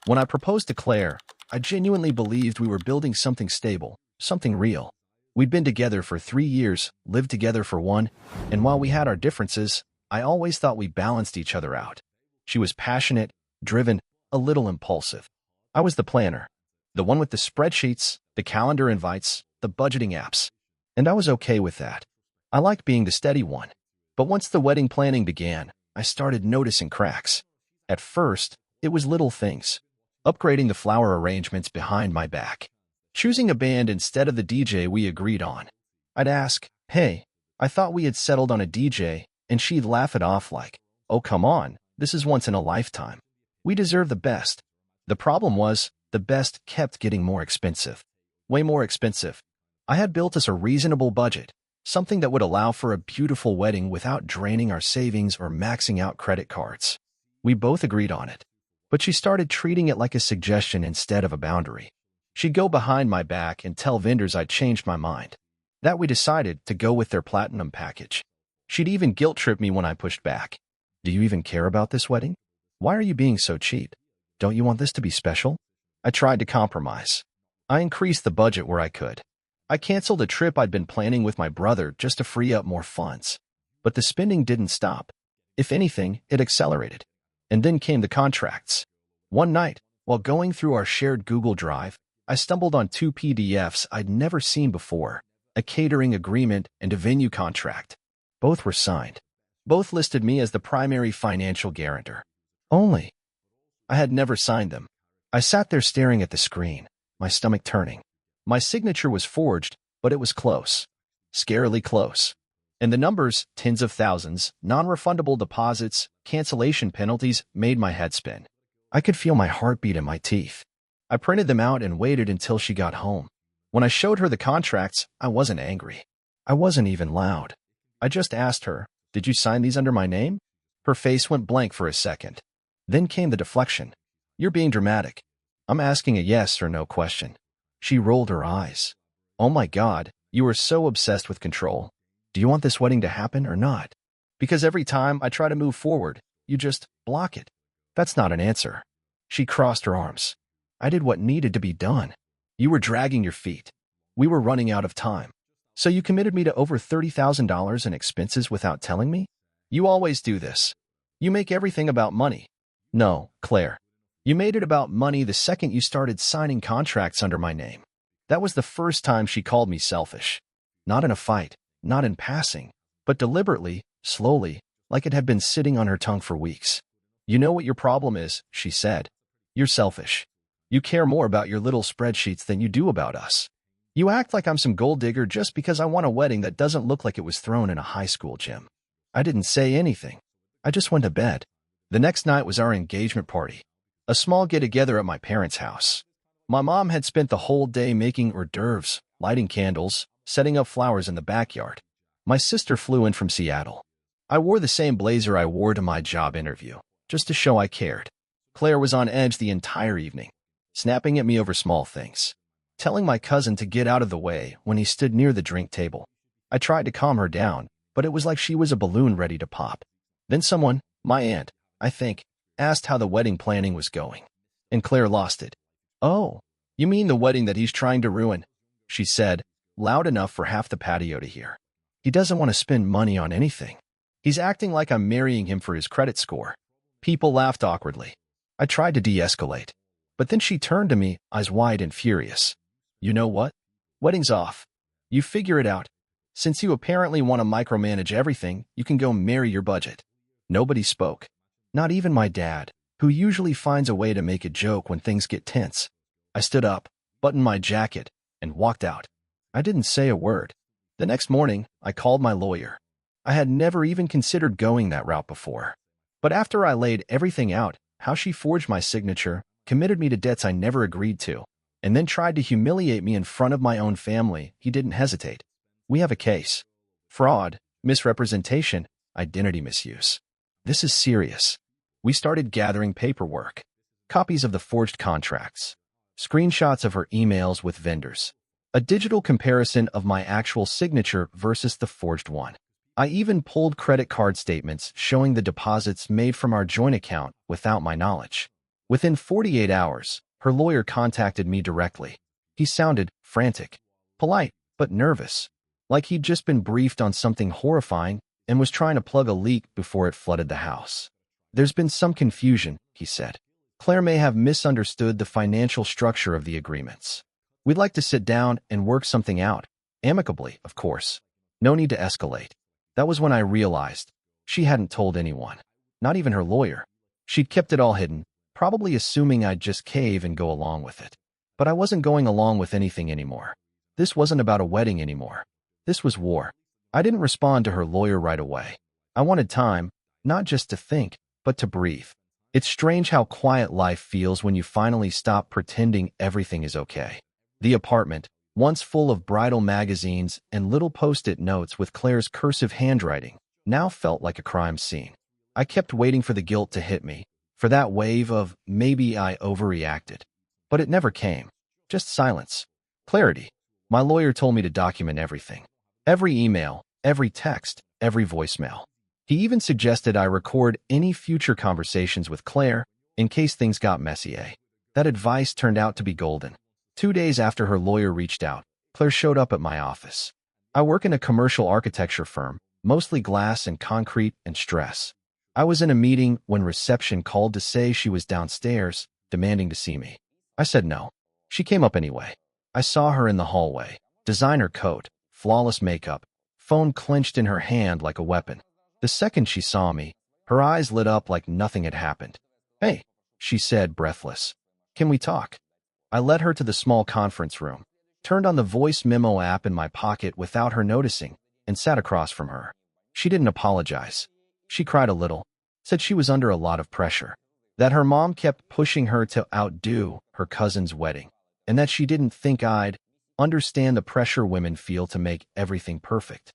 When I proposed to Claire, I genuinely believed we were building something stable, something real. We'd been together for 3 years, lived together for 1, and while we had our differences, I always thought we balanced each other out. She was passionate, driven, a little impulsive. I was the planner, the one with the spreadsheets, the calendar invites, the budgeting apps. And I was okay with that. I liked being the steady one. But once the wedding planning began, I started noticing cracks. At first, it was little things. Upgrading the flower arrangements behind my back. Choosing a band instead of the DJ we agreed on. I'd ask, "Hey, I thought we had settled on a DJ," and she'd laugh it off like, "Oh, come on, this is once in a lifetime. We deserve the best." The problem was, the best kept getting more expensive. Way more expensive. I had built us a reasonable budget, something that would allow for a beautiful wedding without draining our savings or maxing out credit cards. We both agreed on it. But she started treating it like a suggestion instead of a boundary. She'd go behind my back and tell vendors I'd changed my mind, that we decided to go with their platinum package. She'd even guilt-trip me when I pushed back. "Do you even care about this wedding? Why are you being so cheap? Don't you want this to be special?" I tried to compromise. I increased the budget where I could. I canceled a trip I'd been planning with my brother just to free up more funds. But the spending didn't stop. If anything, it accelerated. And then came the contracts. One night, while going through our shared Google Drive, I stumbled on 2 PDFs I'd never seen before, a catering agreement and a venue contract. Both were signed. Both listed me as the primary financial guarantor. Only, I had never signed them. I sat there staring at the screen, my stomach turning. My signature was forged, but it was close. Scarily close. And the numbers, tens of thousands, non-refundable deposits, cancellation penalties, made my head spin. I could feel my heartbeat in my teeth. I printed them out and waited until she got home. When I showed her the contracts, I wasn't angry. I wasn't even loud. I just asked her, "Did you sign these under my name?" Her face went blank for a second. Then came the deflection. "You're being dramatic. I'm asking a yes or no question." She rolled her eyes. "Oh my God, you are so obsessed with control. Do you want this wedding to happen or not? Because every time I try to move forward, you just block it." That's not an answer. She crossed her arms. "I did what needed to be done. You were dragging your feet. We were running out of time. So you committed me to over $30,000 in expenses without telling me? You always do this. You make everything about money." "No, Claire. You made it about money the second you started signing contracts under my name." That was the first time she called me selfish. Not in a fight, not in passing, but deliberately, slowly, like it had been sitting on her tongue for weeks. "You know what your problem is," she said. "You're selfish. You care more about your little spreadsheets than you do about us. You act like I'm some gold digger just because I want a wedding that doesn't look like it was thrown in a high school gym." I didn't say anything. I just went to bed. The next night was our engagement party. A small get-together at my parents' house. My mom had spent the whole day making hors d'oeuvres, lighting candles, setting up flowers in the backyard. My sister flew in from Seattle. I wore the same blazer I wore to my job interview, just to show I cared. Claire was on edge the entire evening, snapping at me over small things, telling my cousin to get out of the way when he stood near the drink table. I tried to calm her down, but it was like she was a balloon ready to pop. Then someone, my aunt, I think, asked how the wedding planning was going. And Claire lost it. "Oh, you mean the wedding that he's trying to ruin?" she said, loud enough for half the patio to hear. "He doesn't want to spend money on anything. He's acting like I'm marrying him for his credit score." People laughed awkwardly. I tried to de-escalate. But then she turned to me, eyes wide and furious. "You know what? Wedding's off. You figure it out. Since you apparently want to micromanage everything, you can go marry your budget." Nobody spoke. Not even my dad, who usually finds a way to make a joke when things get tense. I stood up, buttoned my jacket, and walked out. I didn't say a word. The next morning, I called my lawyer. I had never even considered going that route before. But after I laid everything out, how she forged my signature, committed me to debts I never agreed to, and then tried to humiliate me in front of my own family, he didn't hesitate. We have a case. Fraud, misrepresentation, identity misuse. This is serious. We started gathering paperwork, copies of the forged contracts, screenshots of her emails with vendors, a digital comparison of my actual signature versus the forged one. I even pulled credit card statements showing the deposits made from our joint account without my knowledge. Within 48 hours, her lawyer contacted me directly. He sounded frantic, polite, but nervous, like he'd just been briefed on something horrifying and was trying to plug a leak before it flooded the house. "There's been some confusion," he said. "Claire may have misunderstood the financial structure of the agreements. We'd like to sit down and work something out, amicably, of course. No need to escalate." That was when I realized she hadn't told anyone, not even her lawyer. She'd kept it all hidden, probably assuming I'd just cave and go along with it. But I wasn't going along with anything anymore. This wasn't about a wedding anymore. This was war. I didn't respond to her lawyer right away. I wanted time, not just to think, but to breathe. It's strange how quiet life feels when you finally stop pretending everything is okay. The apartment, once full of bridal magazines and little post-it notes with Claire's cursive handwriting, now felt like a crime scene. I kept waiting for the guilt to hit me, for that wave of maybe I overreacted. But it never came. Just silence. Clarity. My lawyer told me to document everything. Every email, every text, every voicemail. He even suggested I record any future conversations with Claire in case things got messy. That advice turned out to be golden. 2 days after her lawyer reached out, Claire showed up at my office. I work in a commercial architecture firm, mostly glass and concrete and stress. I was in a meeting when reception called to say she was downstairs, demanding to see me. I said no. She came up anyway. I saw her in the hallway. Designer coat, flawless makeup, phone clenched in her hand like a weapon. The second she saw me, her eyes lit up like nothing had happened. "Hey," she said, breathless. "Can we talk?" I led her to the small conference room, turned on the voice memo app in my pocket without her noticing, and sat across from her. She didn't apologize. She cried a little, said she was under a lot of pressure, that her mom kept pushing her to outdo her cousin's wedding, and that she didn't think I'd understand the pressure women feel to make everything perfect.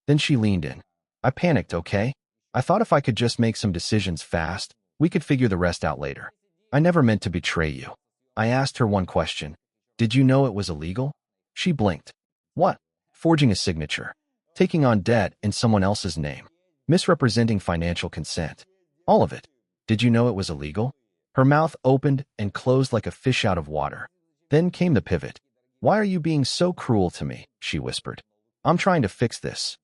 Then she leaned in. I panicked, okay? I thought if I could just make some decisions fast, we could figure the rest out later. I never meant to betray you. I asked her one question. "Did you know it was illegal?" She blinked. "What?" "Forging a signature. Taking on debt in someone else's name. Misrepresenting financial consent. All of it. Did you know it was illegal?" Her mouth opened and closed like a fish out of water. Then came the pivot. "Why are you being so cruel to me?" she whispered. "I'm trying to fix this."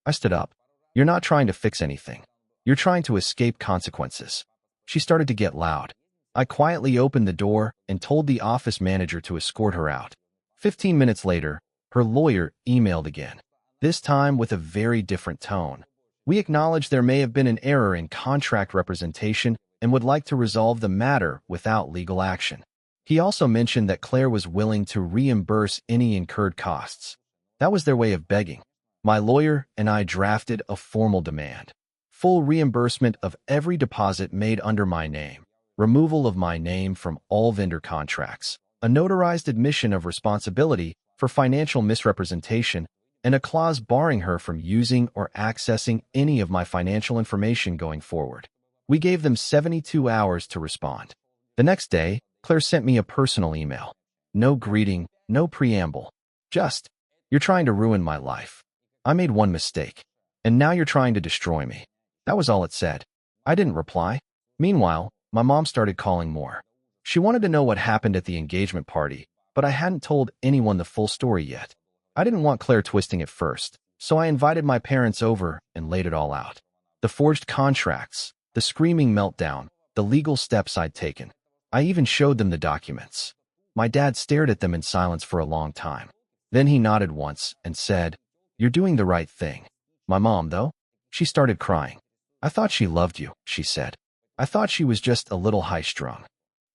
I stood up. "You're not trying to fix anything. You're trying to escape consequences." She started to get loud. I quietly opened the door and told the office manager to escort her out. 15 minutes later, her lawyer emailed again, this time with a very different tone. "We acknowledge there may have been an error in contract representation and would like to resolve the matter without legal action." He also mentioned that Claire was willing to reimburse any incurred costs. That was their way of begging. My lawyer and I drafted a formal demand. Full reimbursement of every deposit made under my name. Removal of my name from all vendor contracts. A notarized admission of responsibility for financial misrepresentation, and a clause barring her from using or accessing any of my financial information going forward. We gave them 72 hours to respond. The next day, Claire sent me a personal email. No greeting, no preamble. Just, "You're trying to ruin my life. I made one mistake, and now you're trying to destroy me." That was all it said. I didn't reply. Meanwhile, my mom started calling more. She wanted to know what happened at the engagement party, but I hadn't told anyone the full story yet. I didn't want Claire twisting it first, so I invited my parents over and laid it all out. The forged contracts, the screaming meltdown, the legal steps I'd taken. I even showed them the documents. My dad stared at them in silence for a long time. Then he nodded once and said, "You're doing the right thing." My mom, though, she started crying. "I thought she loved you," she said. "I thought she was just a little high-strung."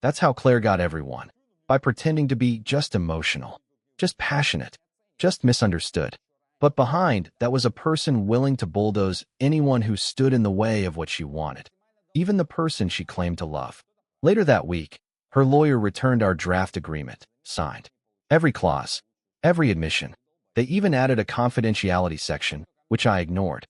That's how Claire got everyone, by pretending to be just emotional, just passionate, just misunderstood. But behind that was a person willing to bulldoze anyone who stood in the way of what she wanted, even the person she claimed to love. Later that week, her lawyer returned our draft agreement, signed. Every clause, every admission. They even added a confidentiality section, which I ignored.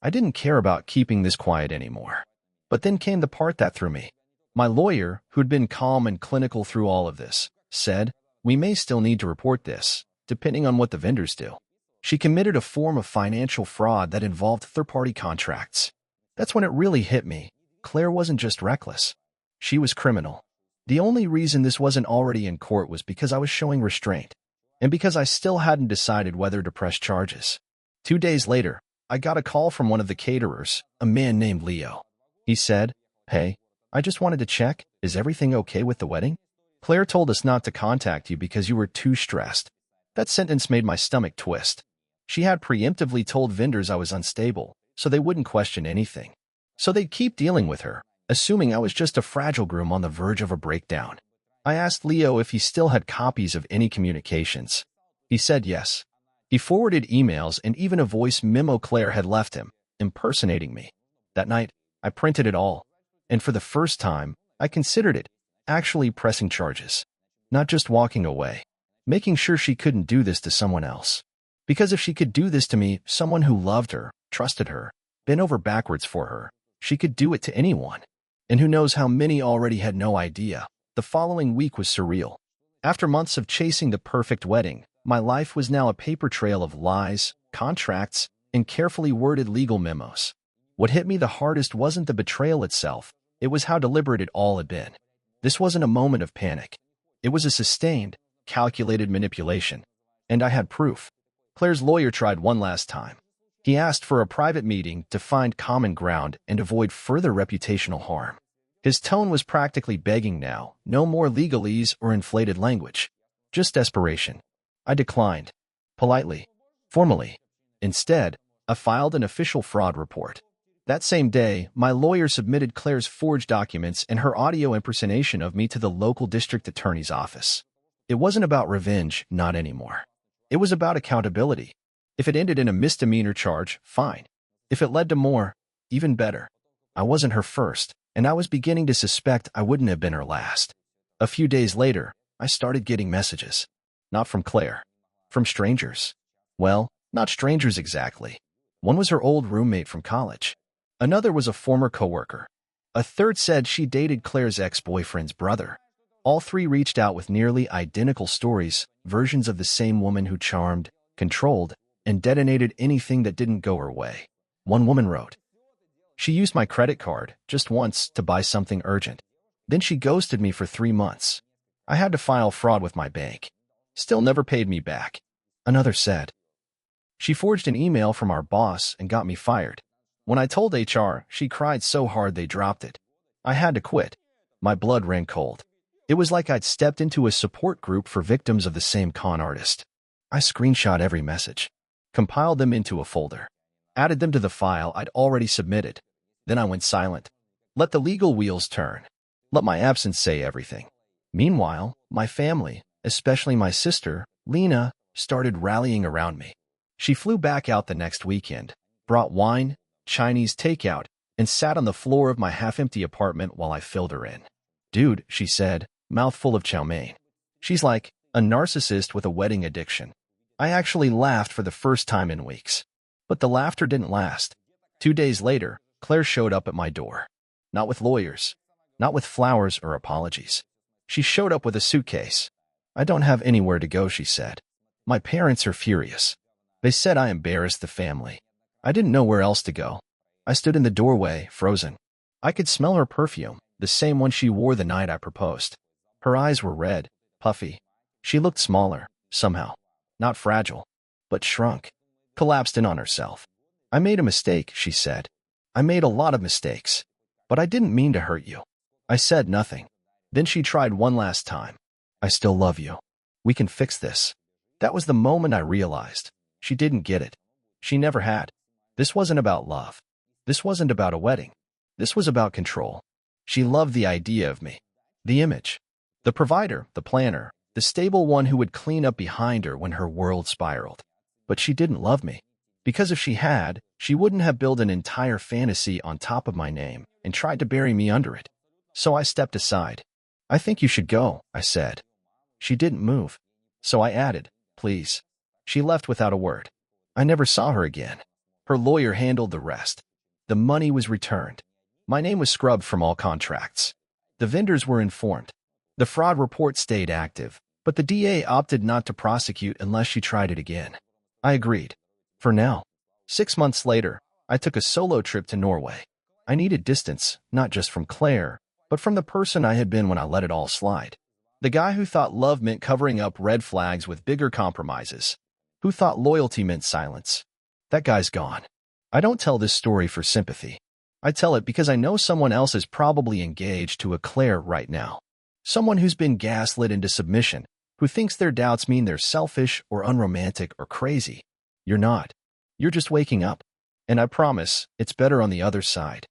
I didn't care about keeping this quiet anymore. But then came the part that threw me. My lawyer, who'd been calm and clinical through all of this, said, "We may still need to report this, depending on what the vendors do." She committed a form of financial fraud that involved third-party contracts. That's when it really hit me. Claire wasn't just reckless. She was criminal. The only reason this wasn't already in court was because I was showing restraint, and because I still hadn't decided whether to press charges. 2 days later, I got a call from one of the caterers, a man named Leo. He said, "Hey, I just wanted to check, is everything okay with the wedding? Claire told us not to contact you because you were too stressed." That sentence made my stomach twist. She had preemptively told vendors I was unstable, so they wouldn't question anything. So they'd keep dealing with her, assuming I was just a fragile groom on the verge of a breakdown. I asked Leo if he still had copies of any communications. He said yes. He forwarded emails and even a voice memo Claire had left him, impersonating me. That night, I printed it all, and for the first time, I considered it actually pressing charges, not just walking away, making sure she couldn't do this to someone else. Because if she could do this to me, someone who loved her, trusted her, bent over backwards for her, she could do it to anyone. And who knows how many already had no idea. The following week was surreal. After months of chasing the perfect wedding, my life was now a paper trail of lies, contracts, and carefully worded legal memos. What hit me the hardest wasn't the betrayal itself, it was how deliberate it all had been. This wasn't a moment of panic. It was a sustained, calculated manipulation. And I had proof. Claire's lawyer tried one last time. He asked for a private meeting to find common ground and avoid further reputational harm. His tone was practically begging now, no more legalese or inflated language. Just desperation. I declined. Politely. Formally. Instead, I filed an official fraud report. That same day, my lawyer submitted Claire's forged documents and her audio impersonation of me to the local district attorney's office. It wasn't about revenge, not anymore. It was about accountability. If it ended in a misdemeanor charge, fine. If it led to more, even better. I wasn't her first, and I was beginning to suspect I wouldn't have been her last. A few days later, I started getting messages. Not from Claire. From strangers. Well, not strangers exactly. One was her old roommate from college. Another was a former coworker. A third said she dated Claire's ex-boyfriend's brother. All three reached out with nearly identical stories, versions of the same woman who charmed, controlled, and detonated anything that didn't go her way. One woman wrote, "She used my credit card, just once, to buy something urgent. Then she ghosted me for 3 months. I had to file fraud with my bank. Still never paid me back." Another said, "She forged an email from our boss and got me fired. When I told HR, she cried so hard they dropped it. I had to quit. My blood ran cold. It was like I'd stepped into a support group for victims of the same con artist. I screenshot every message, compiled them into a folder, added them to the file I'd already submitted. Then I went silent. Let the legal wheels turn. Let my absence say everything. Meanwhile, my family, especially my sister, Lena, started rallying around me. She flew back out the next weekend, brought wine, Chinese takeout, and sat on the floor of my half-empty apartment while I filled her in. "Dude," she said, mouthful of chow mein. She's like a narcissist with a wedding addiction. I actually laughed for the first time in weeks. But the laughter didn't last. 2 days later, Claire showed up at my door. Not with lawyers. Not with flowers or apologies. She showed up with a suitcase. "I don't have anywhere to go," she said. "My parents are furious. They said I embarrassed the family." I didn't know where else to go. I stood in the doorway, frozen. I could smell her perfume, the same one she wore the night I proposed. Her eyes were red, puffy. She looked smaller, somehow. Not fragile, but shrunk. Collapsed in on herself. "I made a mistake," she said. "I made a lot of mistakes. But I didn't mean to hurt you." I said nothing. Then she tried one last time. "I still love you. We can fix this." That was the moment I realized. She didn't get it. She never had. This wasn't about love. This wasn't about a wedding. This was about control. She loved the idea of me. The image. The provider, the planner, the stable one who would clean up behind her when her world spiraled. But she didn't love me. Because if she had, she wouldn't have built an entire fantasy on top of my name and tried to bury me under it. So I stepped aside. "I think you should go," I said. She didn't move. So I added, "Please." She left without a word. I never saw her again. Her lawyer handled the rest. The money was returned. My name was scrubbed from all contracts. The vendors were informed. The fraud report stayed active, but the DA opted not to prosecute unless she tried it again. I agreed. For now. 6 months later, I took a solo trip to Norway. I needed distance, not just from Claire, but from the person I had been when I let it all slide. The guy who thought love meant covering up red flags with bigger compromises, who thought loyalty meant silence. That guy's gone. I don't tell this story for sympathy. I tell it because I know someone else is probably engaged to a Claire right now. Someone who's been gaslit into submission, who thinks their doubts mean they're selfish or unromantic or crazy. You're not. You're just waking up. And I promise, it's better on the other side.